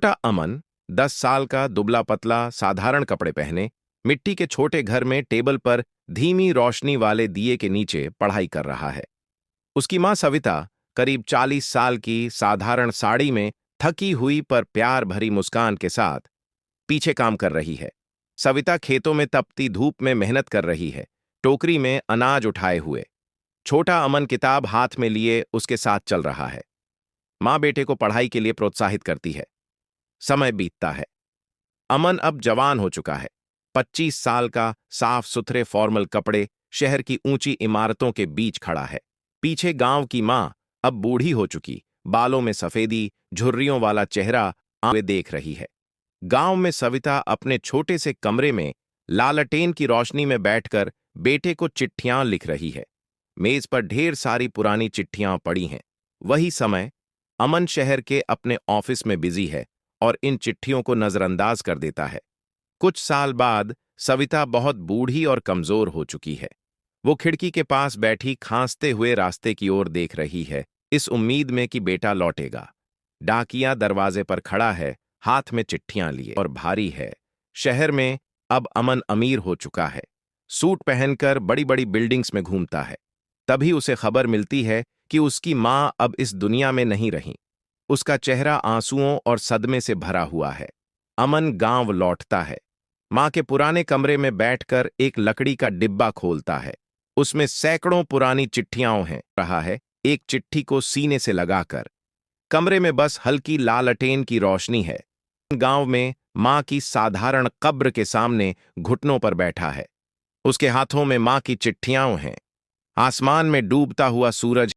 छोटा अमन 10 साल का दुबला पतला साधारण कपड़े पहने मिट्टी के छोटे घर में टेबल पर धीमी रोशनी वाले दिए के नीचे पढ़ाई कर रहा है। उसकी मां सविता करीब 40 साल की साधारण साड़ी में थकी हुई पर प्यार भरी मुस्कान के साथ पीछे काम कर रही है। सविता खेतों में तपती धूप में मेहनत कर रही है, टोकरी में अनाज उठाए हुए। छोटा अमन किताब हाथ में लिए उसके साथ चल रहा है। मां बेटे को पढ़ाई के लिए प्रोत्साहित करती है। समय बीतता है। अमन अब जवान हो चुका है। 25 साल का, साफ सुथरे फॉर्मल कपड़े, शहर की ऊंची इमारतों के बीच खड़ा है। पीछे गांव की मां अब बूढ़ी हो चुकी, बालों में सफेदी, झुर्रियों वाला चेहरा आंखें देख रही है। गांव में सविता अपने छोटे से कमरे में लालटेन की रोशनी में बैठकर बेटे को चिट्ठियां लिख रही है। मेज पर ढेर सारी पुरानी चिट्ठियां पड़ी हैं। वही समय अमन शहर के अपने ऑफिस में बिजी है और इन चिट्ठियों को नजरअंदाज कर देता है। कुछ साल बाद सविता बहुत बूढ़ी और कमजोर हो चुकी है। वो खिड़की के पास बैठी खांसते हुए रास्ते की ओर देख रही है, इस उम्मीद में कि बेटा लौटेगा। डाकिया दरवाजे पर खड़ा है, हाथ में चिट्ठियां लिए और भारी है। शहर में अब अमन अमीर हो चुका है, सूट पहनकर बड़ी बड़ी बिल्डिंग्स में घूमता है। तभी उसे खबर मिलती है कि उसकी मां अब इस दुनिया में नहीं रही। उसका चेहरा आंसुओं और सदमे से भरा हुआ है। अमन गांव लौटता है। मां के पुराने कमरे में बैठकर एक लकड़ी का डिब्बा खोलता है। उसमें सैकड़ों पुरानी चिट्ठियां हैं। रहा है एक चिट्ठी को सीने से लगाकर। कमरे में बस हल्की लालटेन की रोशनी है। गांव में मां की साधारण कब्र के सामने घुटनों पर बैठा है। उसके हाथों में मां की चिट्ठियां हैं। आसमान में डूबता हुआ सूरज